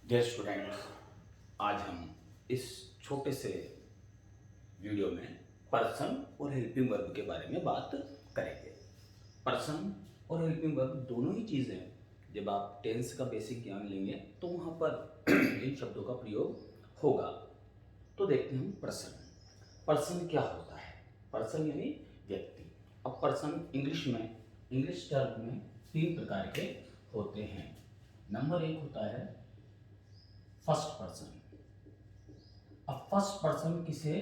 Dear students, आज हम इस छोटे से वीडियो में पर्सन और हेल्पिंग वर्ब के बारे में बात करेंगे। पर्सन और हेल्पिंग वर्ब दोनों ही चीज़ें जब आप टेंस का बेसिक ज्ञान लेंगे तो वहाँ पर इन शब्दों का प्रयोग होगा। तो देखते हैं हम पर्सन। पर्सन क्या होता है? पर्सन यानी व्यक्ति। अब पर्सन इंग्लिश टर्म में 3 प्रकार के होते हैं। नंबर 1 होता है फर्स्ट पर्सन। अब फर्स्ट पर्सन किसे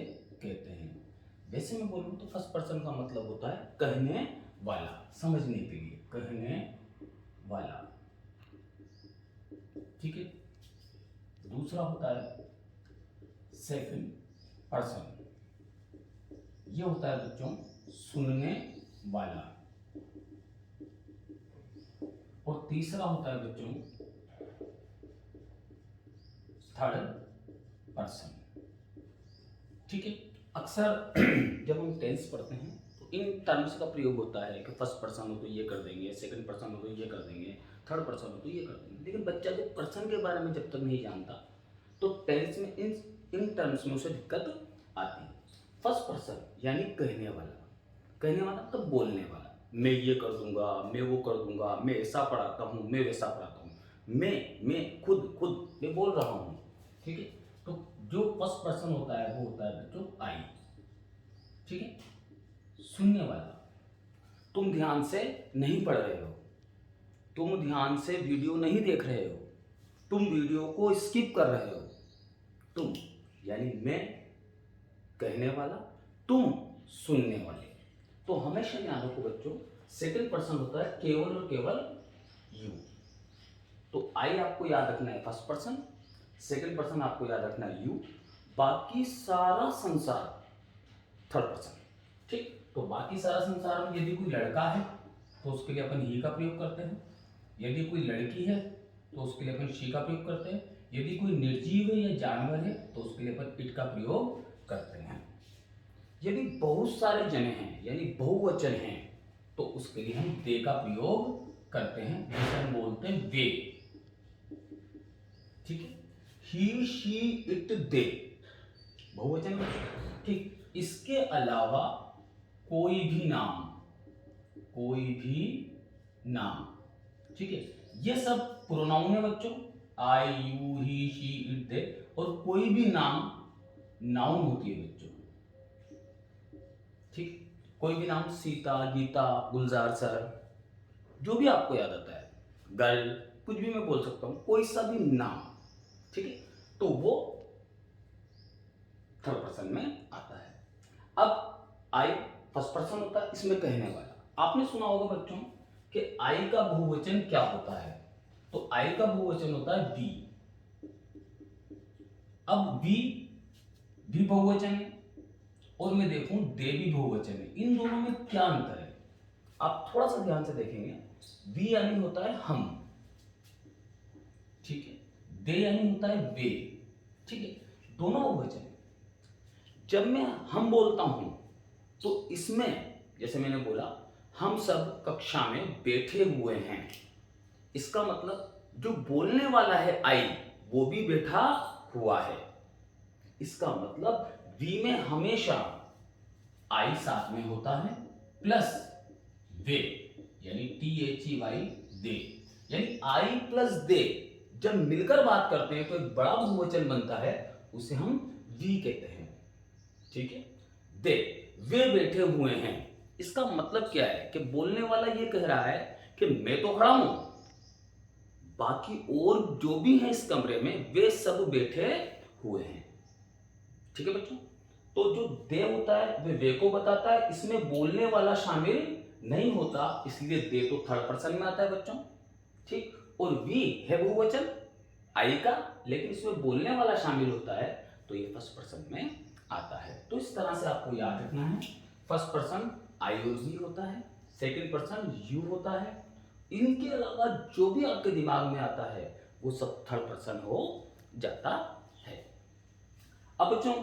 कहते हैं? वैसे मैं बोलूं तो फर्स्ट पर्सन का मतलब होता है कहने वाला, समझने के लिए कहने वाला, ठीक है। दूसरा होता है सेकंड पर्सन, ये होता है बच्चों सुनने वाला। और तीसरा होता है बच्चों थर्ड पर्सन, ठीक है। अक्सर जब हम टेंस पढ़ते हैं तो इन टर्म्स का प्रयोग होता है कि फर्स्ट पर्सन हो तो ये कर देंगे, सेकंड पर्सन हो तो ये कर देंगे, थर्ड पर्सन हो तो ये कर देंगे। लेकिन बच्चा जब पर्सन के बारे में जब तक नहीं जानता तो टेंस में इन टर्म्स में उसे दिक्कत आती है। फर्स्ट पर्सन यानी कहने वाला तो बोलने वाला। मैं ये कर दूंगा, मैं वो कर दूंगा, मैं ऐसा पढ़ाता हूँ, मैं वैसा पढ़ाता हूँ, मैं खुद मैं बोल रहा हूँ, ठीक है। तो जो फर्स्ट पर्सन होता है वो होता है बच्चों आई, ठीक है। सुनने वाला, तुम ध्यान से नहीं पढ़ रहे हो, तुम ध्यान से वीडियो नहीं देख रहे हो, तुम वीडियो को स्किप कर रहे हो। तुम यानी मैं कहने वाला, तुम सुनने वाले। तो हमेशा याद रखो बच्चों, सेकंड पर्सन होता है केवल और केवल यू। तो आई आपको याद रखना है फर्स्ट पर्सन, सेकंड पर्सन आपको याद रखना है यू, बाकी सारा संसार थर्ड पर्सन, ठीक। तो बाकी सारा संसार में यदि कोई लड़का है तो उसके लिए अपन ही का प्रयोग करते हैं, यदि कोई लड़की है तो उसके लिए अपन शी का प्रयोग करते हैं, यदि कोई निर्जीव है या जानवर है तो उसके लिए अपन इट का प्रयोग करते हैं। यदि बहुत सारे जने हैं यानी बहुवचन हैं तो उसके लिए हम दे का प्रयोग करते हैं, जिसे हम बोलते हैं वे, ठीक है। ही शी इट दे बहुवचन, ठीक। इसके अलावा कोई भी नाम, ठीक है। ये सब प्रोनाउन है बच्चों, I you he she it they. और कोई भी नाउन होती है बच्चों, ठीक। कोई भी नाम, सीता, गीता, गुलजार सर, जो भी आपको याद आता है, गर्ल, कुछ भी मैं बोल सकता हूं, कोई सा भी नाम, ठीक है। तो वो थर्ड पर्सन में आता है। अब आई फर्स्ट पर्सन होता है, इसमें कहने वाला। आपने सुना होगा बच्चों कि आई का बहुवचन क्या होता है? तो आई का बहुवचन होता है वी। अब वी भी बहुवचन है और मैं देखूं दे भी बहुवचन है, इन दोनों में क्या अंतर है? आप थोड़ा सा ध्यान से देखेंगे, वी यानी होता है हम, ठीक है। दे यानी होता है वे, ठीक है। दोनों बहुवचन है। जब मैं हम बोलता हूं तो इसमें जैसे मैंने बोला हम सब कक्षा में बैठे हुए हैं, इसका मतलब जो बोलने वाला है आई वो भी बैठा हुआ है। इसका मतलब वी में हमेशा आई साथ में होता है प्लस दे, यानी THEY दे, यानी आई प्लस दे जब मिलकर बात करते हैं तो एक बड़ा बहुवचन बनता है, उसे हम वी कहते हैं, ठीक है। दे वे बैठे हुए हैं, इसका मतलब क्या है कि बोलने वाला ये कह रहा है कि मैं तो खड़ा हूं, बाकी और जो भी हैं इस कमरे में वे सब बैठे हुए हैं, ठीक है बच्चों। तो जो दे होता है वे को बताता है, इसमें बोलने वाला शामिल नहीं होता, इसलिए दे तो थर्ड पर्सन में आता है बच्चों, ठीक। और वी है बहुवचन आई का, लेकिन इसमें बोलने वाला शामिल होता है तो ये फर्स्ट पर्सन में आता है। तो इस तरह से आपको याद रखना है, फर्स्ट पर्सन आई और वी होता है, सेकंड पर्सन यू होता है, इनके अलावा जो भी आपके दिमाग में आता है वो सब थर्ड पर्सन हो जाता है। अब बच्चों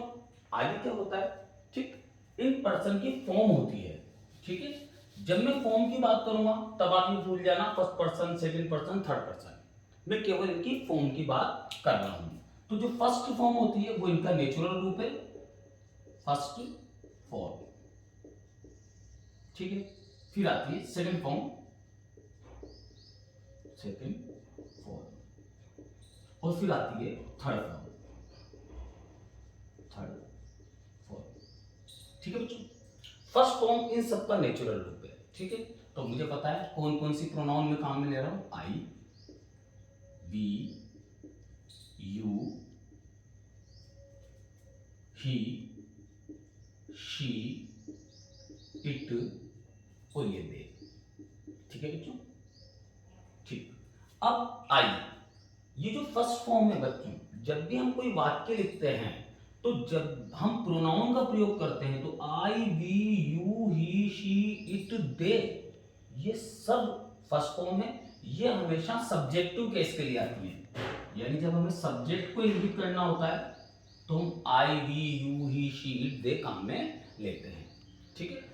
आगे क्या होता है, ठीक। इन पर्सन की फॉर्म होती है, ठीक है। जब मैं फॉर्म की बात करूंगा तब आप ये भूल जाना first person, second person, third person. मैं केवल इनकी फॉर्म की बात कर रहा हूं। तो जो फर्स्ट फॉर्म होती है वो इनका नेचुरल रूप है, फर्स्ट फॉर्म, ठीक है। फिर आती है सेकंड फॉर्म, सेकंड फॉर्म, और फिर आती है थर्ड फॉर्म, थर्ड फॉर्म, ठीक है बच्चों। फर्स्ट फॉर्म इन सबका नेचुरल रूप है, ठीक है। तो मुझे पता है कौन कौन सी प्रोनाउन में काम में ले रहा हूं, I, we, you, he, she, it और ये दे, ठीक है बच्चों। ठीक, अब आई, ये जो फर्स्ट फॉर्म है बच्चों, जब भी हम कोई वाक्य लिखते हैं तो जब हम प्रोनाउन का प्रयोग करते हैं तो I, we, you, he, she, it, they, ये सब फर्स्ट फॉर्म है। ये हमेशा सब्जेक्टिव केस के लिए आती है, यानी जब हमें सब्जेक्ट को इंगित करना होता है तो हम I, we, you, he, she, it, they काम में लेते हैं, ठीक है।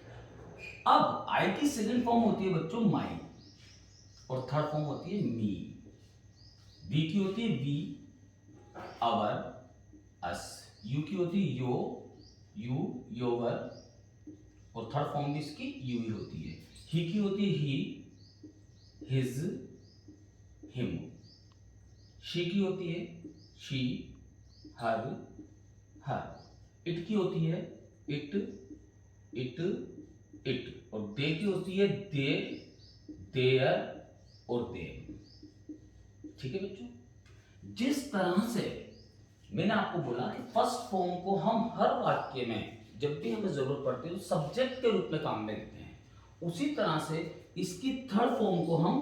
अब आई की सेकंड फॉर्म होती है बच्चों माई, और थर्ड फॉर्म होती है मी। वी की होती है वी, अवर, अस। यू की होती है यो, यू, योवर, और थर्ड फॉर्म भी इसकी यू ही होती है। ही की होती है ही, हिज, हिम। शी की होती है शी, हर, हर। इट की होती है इट, इट, इट, और दे की होती है दे, देयर और देम, ठीक है बच्चों। जिस तरह से मैंने आपको बोला कि फर्स्ट फॉर्म को हम हर वाक्य में जब भी हमें जरूरत पड़ती है तो सब्जेक्ट के रूप में काम में लेते हैं, उसी तरह से इसकी थर्ड फॉर्म को हम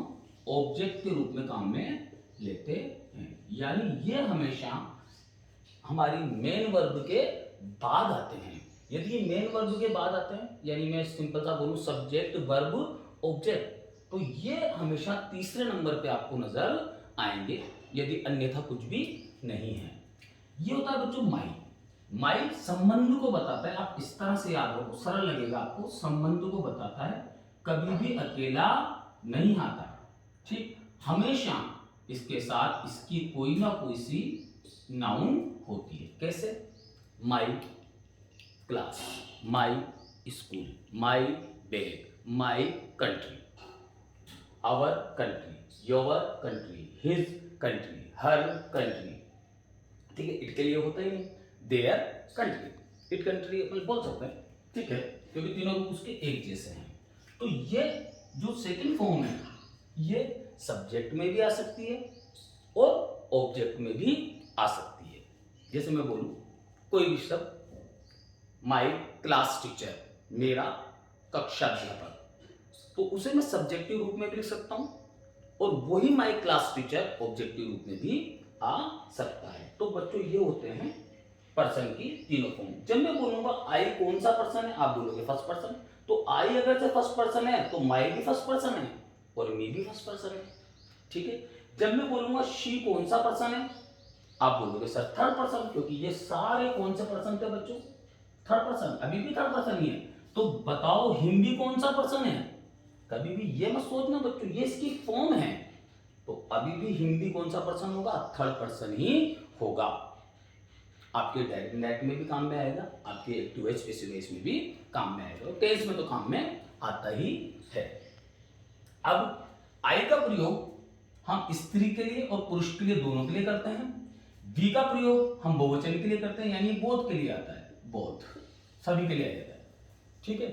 ऑब्जेक्ट के रूप में काम में लेते हैं। यानी ये हमेशा हमारी मेन वर्ब के बाद आते हैं। यदि ये मेन वर्ब के बाद आते हैं, यानी मैं सिंपल सा बोलूं सब्जेक्ट, वर्ब, ऑब्जेक्ट, तो ये हमेशा तीसरे नंबर पे आपको नजर आएंगे, यदि अन्यथा कुछ भी नहीं है। ये होता है बच्चों माई। माई संबंध को बताता है, आप इस तरह से याद रखो, सरल लगेगा आपको, संबंध को बताता है, कभी भी अकेला नहीं आता, ठीक। हमेशा इसके साथ इसकी कोई ना कोई सी नाउन होती है। कैसे? My class, my school, my bag, my country, our country, your country, his country, her country, ठीक है। इट के लिए होता ही नहीं, देयर कंट्री, इट कंट्री अपन बोल सकते हैं, ठीक है, क्योंकि तीनों रूप उसके एक जैसे हैं। तो ये जो सेकंड फॉर्म है ये सब्जेक्ट में भी आ सकती है और ऑब्जेक्ट में भी आ सकती है। जैसे मैं बोलूं कोई भी शब्द, माई क्लास टीचर, मेरा कक्षा अध्यापक, तो उसे मैं सब्जेक्टिव रूप में भी लिख सकता हूं और वही माई क्लास टीचर ऑब्जेक्टिव रूप में भी आ सकता है। तो बच्चों ये होते हैं पर्सन की तीनों फॉर्म। जब मैं बोलूंगा आई कौन सा पर्सन है, आप बोलोगे फर्स्ट पर्सन, तो आई अगर से फर्स्ट पर्सन है तो माई भी फर्स्ट पर्सन है और मी भी फर्स्ट पर्सन है, ठीक है। जब मैं बोलूंगा शी कौन सा पर्सन है, आप बोलोगे सर थर्ड पर्सन, क्योंकि ये सारे कौन से पर्सन थे बच्चों, थर्ड पर्सन, अभी भी थर्ड पर्सन ही है। तो बताओ हिम भी कौन सा पर्सन है, कभी भी ये मत सोचना बच्चों, ये इसकी फॉर्म है, तो अभी भी हिम भी कौन सा पर्सन होगा, थर्ड पर्सन ही होगा। आपके डायरेक्ट इंडायरेक्ट में भी काम में आएगा, आपके एक्टिव वॉइस पैसिव वॉइस में भी काम में आएगा, और टेंस में तो काम में आता ही है। अब आई का प्रयोग हम स्त्री के लिए और पुरुष के लिए दोनों के लिए करते हैं। वी का प्रयोग हम बहुवचन के लिए करते हैं, यानी बोध के लिए आता है, बोध सभी के लिए आ जाता है, ठीक है।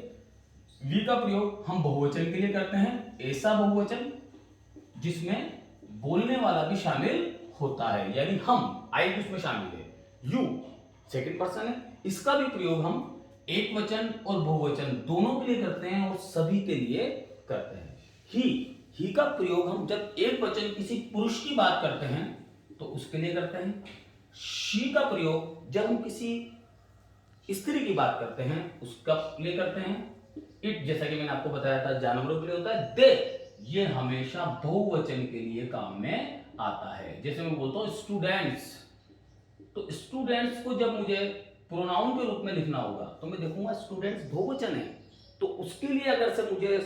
वी का प्रयोग हम बहुवचन के लिए करते हैं, ऐसा बहुवचन जिसमें बोलने वाला भी शामिल होता है, यानी हम, आई भी उसमें शामिल है। यू सेकंड पर्सन है, इसका भी प्रयोग हम एक वचन और बहुवचन दोनों के लिए करते हैं और सभी के लिए करते हैं। ही का प्रयोग हम जब एक वचन किसी पुरुष की बात करते हैं तो उसके लिए करते हैं। शी का प्रयोग जब हम किसी स्त्री की बात करते हैं उसका लिए करते हैं। इट जैसा कि मैंने आपको बताया था जानवरों के लिए होता है। दे ये हमेशा बहुवचन के लिए काम में आता है। जैसे मैं बोलता हूं स्टूडेंट्स, तो स्टूडेंट्स को जब मुझे प्रोनाउन के रूप में लिखना होगा तो मैं देखूंगा स्टूडेंट्स बहुवचन है, तो उसके लिए अगर से मुझे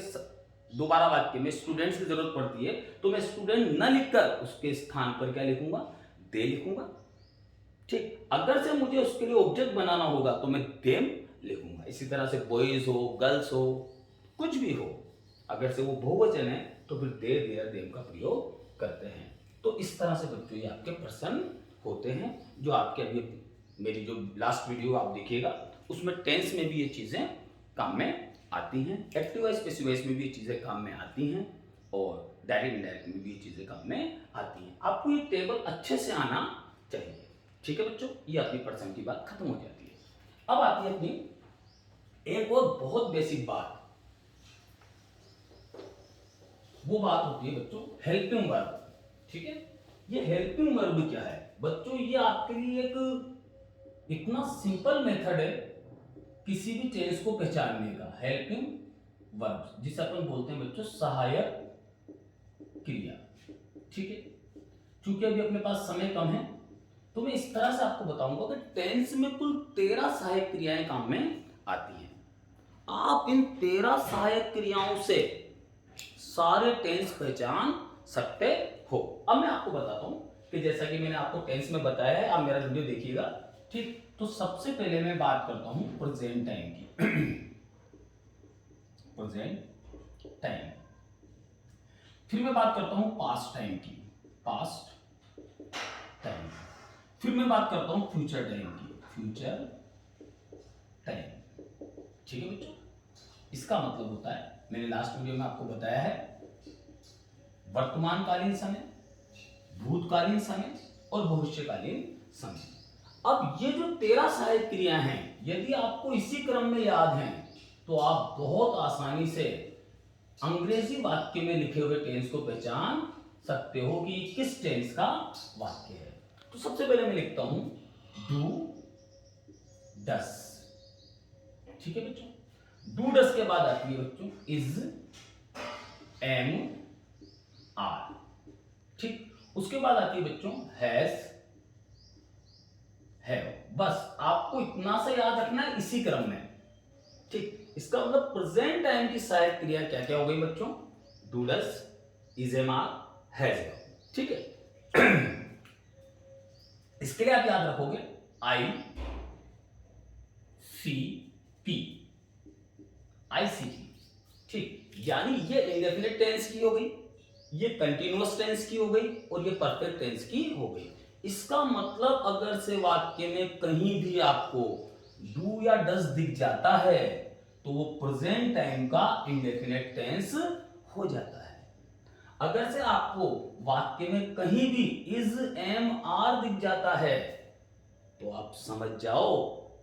दोबारा वाक्य में स्टूडेंट्स की जरूरत पड़ती है तो मैं स्टूडेंट न लिखकर उसके स्थान पर क्या लिखूंगा, दे लिखूंगा। ठीक, अगर से मुझे उसके लिए ऑब्जेक्ट बनाना होगा तो मैं देम लिखूंगा। इसी तरह से बॉयज हो, गर्ल्स हो, कुछ भी हो, अगर से वो बहुवचन है तो फिर दे, देयर, देम का प्रयोग करते हैं। तो इस तरह से बच्चों ये आपके प्रश्न होते हैं जो आपके अभी मेरी जो लास्ट वीडियो आप देखिएगा उसमें टेंस में भी ये चीजें काम में आती हैं, एक्टिव वॉइस पैसिव वॉइस में भी ये चीजें काम में आती हैं और डायरेक्ट इनडायरेक्ट में भी ये चीजें काम में आती हैं। आपको ये टेबल अच्छे से आना चाहिए। ठीक है बच्चों, ये अपनी पर्सन की बात खत्म हो जाती है। अब आती है अपनी एक और बहुत बेसिक बात, वो बात होती है बच्चों हेल्पिंग वर्ब। ठीक है, ये हेल्पिंग वर्ब क्या है बच्चों, ये आपके लिए एक इतना सिंपल मेथड है किसी भी टेंस को पहचानने का। हेल्पिंग वर्ब जिसे अपन बोलते हैं बच्चों सहायक क्रिया। ठीक है, चूंकि अभी अपने पास समय कम है तो मैं इस तरह से आपको बताऊंगा कि टेंस में कुल 13 सहायक क्रियाएं काम में आती हैं। आप इन 13 सहायक क्रियाओं से सारे टेंस पहचान सकते हो। अब मैं आपको बताता हूं कि जैसा कि मैंने आपको टेंस में बताया है, आप मेरा वीडियो देखिएगा। ठीक, तो सबसे पहले मैं बात करता हूं प्रेजेंट टाइम की। प्रेजेंट टाइम, फिर मैं बात करता हूं पास्ट टाइम की, पास्ट टाइम, फिर मैं बात करता हूं फ्यूचर टाइम की, फ्यूचर टाइम। ठीक है बच्चों, इसका मतलब होता है, मैंने लास्ट वीडियो में आपको बताया है, वर्तमानकालीन समय, भूतकालीन समय और भविष्यकालीन समय। अब ये जो 13 सहायक क्रिया हैं, यदि आपको इसी क्रम में याद हैं तो आप बहुत आसानी से अंग्रेजी वाक्य में लिखे हुए टेंस को पहचान सकते हो कि किस टेंस का वाक्य है। तो सबसे पहले मैं लिखता हूं डू डस। ठीक है बच्चों, डू डस के बाद आती है बच्चों इज, एम, आर। ठीक, उसके बाद आती है बच्चों हैज, हैव। बस आपको इतना सा याद रखना है इसी क्रम में। ठीक, इसका मतलब प्रेजेंट टाइम की सहायक क्रिया क्या क्या हो गई बच्चों, do does, is, am, are, has, have. ठीक है, इसके लिए आप याद रखोगे आई सी पी, आई सी पी। ठीक, यानी ये इंडेफिनिट टेंस की हो गई, ये कंटिन्यूअस टेंस की हो गई और ये परफेक्ट टेंस की हो गई। इसका मतलब अगर से वाक्य में कहीं भी आपको डू या डस दिख जाता है तो वो प्रेजेंट टाइम का इंडेफिनिट टेंस हो जाता है। अगर से आपको वाक्य में कहीं भी इज, एम, आर दिख जाता है तो आप समझ जाओ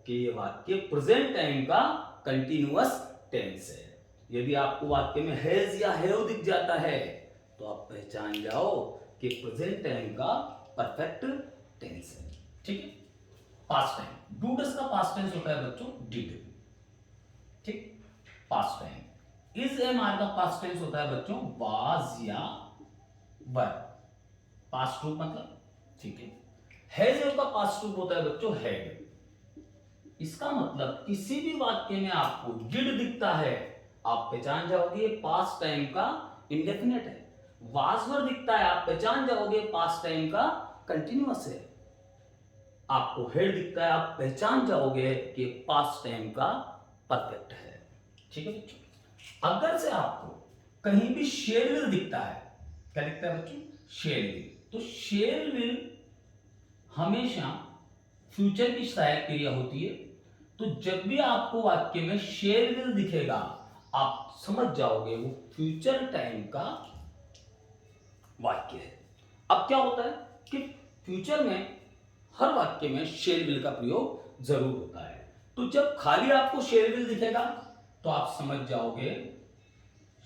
कि ये वाक्य प्रेजेंट टाइम का कंटिन्यूअस टेंस है। यदि आपको वाक्य में हैज या हैव दिख जाता है तो आप पहचान जाओ कि प्रेजेंट टाइम का परफेक्ट टेंस है। ठीक है, पास्ट टाइम, डू डस का पास्ट टेंस होता है बच्चों डिड। ठीक, past time. Is, am, are का पास्ट टेंस होता है बच्चों वाज या वर, पास्ट रूप मतलब। ठीक है, हैज का पास्ट रूप होता है बच्चों हैड। इसका मतलब किसी भी वाक्य में आपको डिड दिखता है आप पहचान जाओगे पास्ट टाइम का इंडेफिनिट है। वाज वर दिखता है आप पहचान जाओगे पास्ट टाइम का कंटिन्यूअस है। आपको हेड दिखता है आप पहचान जाओगे कि पास्ट टाइम का परफेक्ट है। ठीक है बच्चों, अगर से आपको कहीं भी शेर विल दिखता है, क्या दिखता है बच्चों, शेर विल, तो शेर विल हमेशा फ्यूचर की सहायक क्रिया होती है। तो जब भी आपको वाक्य में शेर विल दिखेगा आप समझ जाओगे वो फ्यूचर टाइम का वाक्य है। अब क्या होता है कि फ्यूचर में हर वाक्य में शेर विल का प्रयोग जरूर होता है। तो जब खाली आपको शेर विल दिखेगा तो आप समझ जाओगे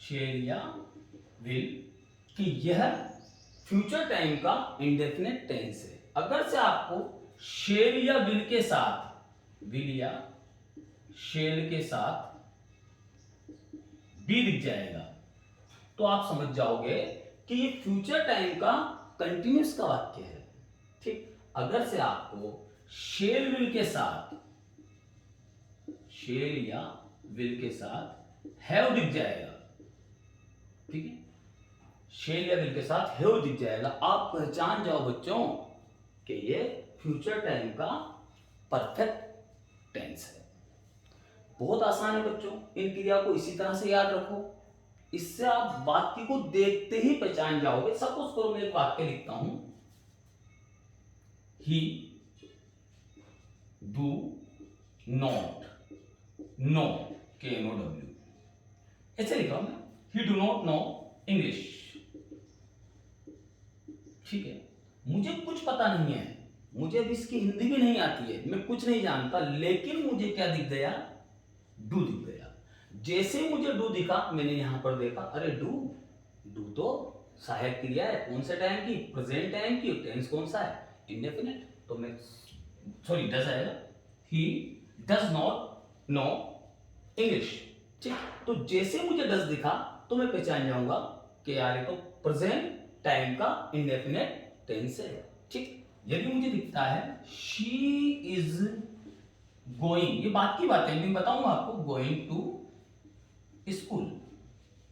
शेर या विल कि यह फ्यूचर टाइम का इंडेफिनिट टेंस है। अगर से आपको शेर या विल के साथ, विल या शेल के साथ बी दिख जाएगा तो आप समझ जाओगे कि ये फ्यूचर टाइम का कंटिन्यूस का वाक्य है। ठीक, अगर से आपको शेल विल के साथ, शेल या विल के साथ हैव दिख जाएगा ठीक है, शेल या विल के साथ हैव दिख जाएगा, आप पहचान जाओ बच्चों कि ये फ्यूचर टाइम का परफेक्ट टेंस है। बहुत आसान है बच्चों, इन क्रिया को इसी तरह से याद रखो, इससे आप वाक्य को देखते ही पहचान जाओगे। सपोज करो मैं एक वाक्य लिखता हूं, ही डू नॉट नो, KNOW, ऐसे लिखा हूं मैं, ही डू नॉट नो इंग्लिश। ठीक है, मुझे कुछ पता नहीं है, मुझे अब इसकी हिंदी भी नहीं आती है, मैं कुछ नहीं जानता, लेकिन मुझे क्या दिख गया, डू दिख गया। जैसे मुझे डू दिखा, मैंने यहां पर देखा, अरे डू, डू तो सहायक क्रिया है, कौन से टाइम की, प्रेजेंट टाइम की, टेंस कौन सा है, इंडेफिनिट, तो मैं सॉरी डज आएगा, he does not know English. ठीक, तो जैसे मुझे डज दिखा तो मैं पहचान जाऊंगा कि यार ये तो प्रेजेंट टाइम का इंडेफिनिट टेंस है। ठीक, यदि मुझे दिखता है शी इज गोइंग, ये बात की बात है, मैं बताऊंगा आपको, गोइंग टू स्कूल,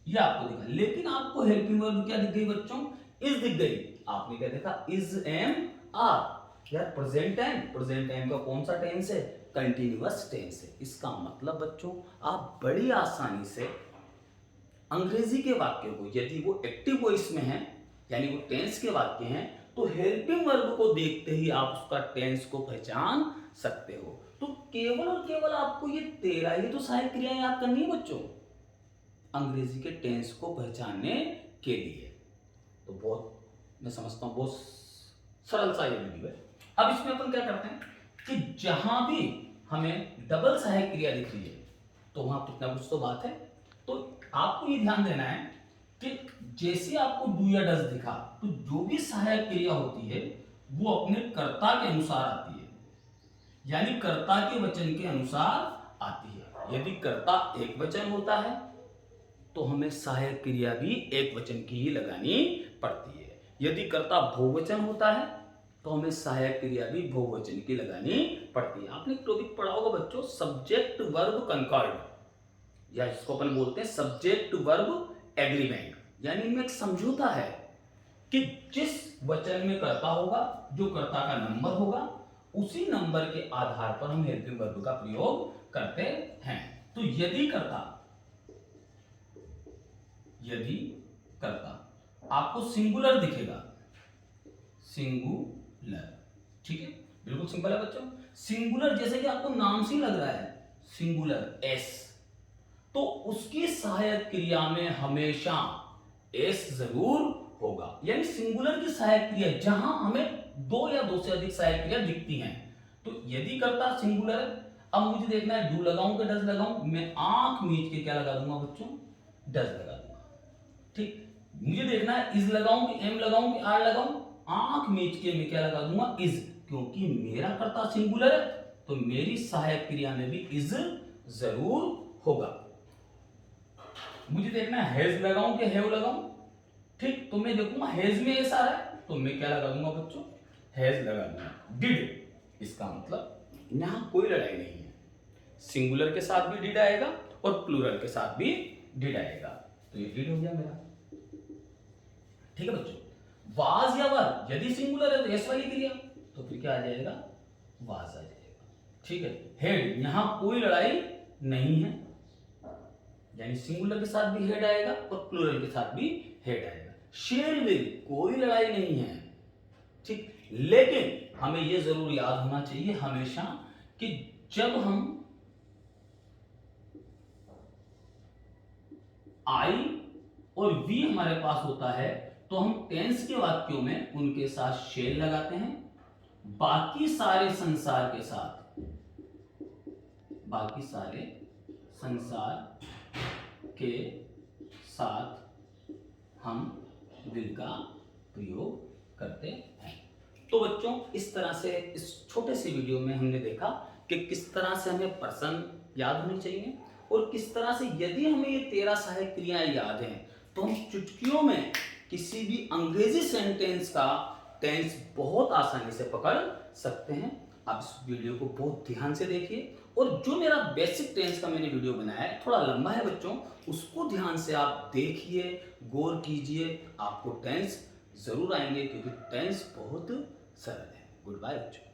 ये आपको दिखा, लेकिन आपको हेल्पिंग वर्ब क्या दिख गई बच्चों, इज दिख गई। आपने क्या देखा, इज एम आर, यार प्रेजेंट टाइम का कौन सा टेंस है, कंटिन्यूअस टेंस है। इसका मतलब बच्चों आप बड़ी आसानी से अंग्रेजी के वाक्य को, यदि वो एक्टिव वॉइस में है यानी वो टेंस के वाक्य हैं, तो हेल्पिंग वर्ब को देखते ही आप उसका टेंस को पहचान सकते हो। तो केवल और केवल आपको ये 13 ही तो सहायक क्रियाएं याद करनी है बच्चों अंग्रेजी के टेंस को पहचानने के लिए। तो बहुत, मैं समझता हूं बहुत सरल सा ये वीडियो है। अब इसमें अपन क्या करते हैं कि जहां भी हमें डबल सहायक क्रिया दिख रही है तो वहां कुछ ना कुछ तो बात है। तो आपको ये ध्यान देना है कि जैसे आपको डू या डज दिखा, तो जो भी सहायक क्रिया होती है वो अपने कर्ता के अनुसार आती है, यानी कर्ता के वचन के अनुसार आती है। यदि कर्ता एक वचन होता है तो हमें सहायक क्रिया भी एक वचन की ही लगानी पड़ती है। यदि कर्ता बहुवचन होता है तो हमें सहायक क्रिया भी बहुवचन की लगानी पड़ती है। आपने टॉपिक पढ़ा होगा बच्चों, सब्जेक्ट वर्ब कंकॉर्ड, या इसको अपन बोलते हैं सब्जेक्ट वर्ब एग्रीमेंट, यानी इनमें एक समझौता है कि जिस वचन में कर्ता होगा, जो कर्ता का नंबर होगा, उसी नंबर के आधार पर हम हेल्पिंग वर्ब का प्रयोग करते हैं। तो यदि कर्ता आपको सिंगुलर दिखेगा, सिंगुलर, ठीक है, बिल्कुल सिंपल है बच्चों, सिंगुलर, जैसे कि आपको नाम से लग रहा है सिंगुलर एस, तो उसकी सहायक क्रिया में हमेशा एस जरूर होगा। यानी सिंगुलर की सहायक क्रिया जहां हमें दो या दो से अधिक सहायक क्रिया दिखती हैं, तो यदि कर्ता सिंगुलर है, अब मुझे देखना है डू लगाऊं कि डज लगाऊं, मैं आंख मीच के क्या लगा दूंगा बच्चों, डज लगा दूंगा। ठीक, मुझे देखना है इज लगाऊं कि एम लगाऊं कि आर लगाऊं, आंख मीच के मैं क्या लगा दूंगा, इज, क्योंकि मेरा कर्ता सिंगुलर है तो मेरी सहायक क्रिया में भी इज जरूर होगा। मुझे देखना है हैज लगाऊं कि हैव लगाऊं, ठीक, तो मैं देखूंगा हैज में ऐसा है तो मैं क्या लगा दूंगा बच्चों, हैज लगा दूंगा। डिड, इसका मतलब यहां कोई लड़ाई नहीं है, सिंगुलर के साथ भी डिड आएगा और प्लूरल के साथ भी डिड आएगा, तो ये डिड हो गया मेरा। ठीक है बच्चों, वाज या वर, यदि सिंगुलर है तो एस वाली क्रिया, तो फिर क्या आ जाएगा, वाज आ जाएगा। ठीक है, हेड, यहां कोई लड़ाई नहीं है, यानी सिंगुलर के साथ भी हेड आएगा और प्लूरल के साथ भी हेड आएगा। शेर विल, कोई लड़ाई नहीं है, ठीक, लेकिन हमें यह जरूर याद होना चाहिए हमेशा कि जब हम आई और वी हमारे पास होता है तो हम टेंस के वाक्यों में उनके साथ शेल लगाते हैं, बाकी सारे संसार के साथ हम विल का प्रयोग करते हैं। तो बच्चों इस तरह से इस छोटे से वीडियो में हमने देखा कि किस तरह से हमें पर्सन याद होनी चाहिए और किस तरह से यदि हमें ये 13 सहायक क्रियाएं याद हैं तो हम चुटकियों में किसी भी अंग्रेजी सेंटेंस का टेंस बहुत आसानी से पकड़ सकते हैं। आप इस वीडियो को बहुत ध्यान से देखिए, और जो मेरा बेसिक टेंस का मैंने वीडियो बनाया है थोड़ा लंबा है बच्चों, उसको ध्यान से आप देखिए, गौर कीजिए, आपको टेंस ज़रूर आएंगे, क्योंकि टेंस बहुत सरल है। गुड बाय बच्चों।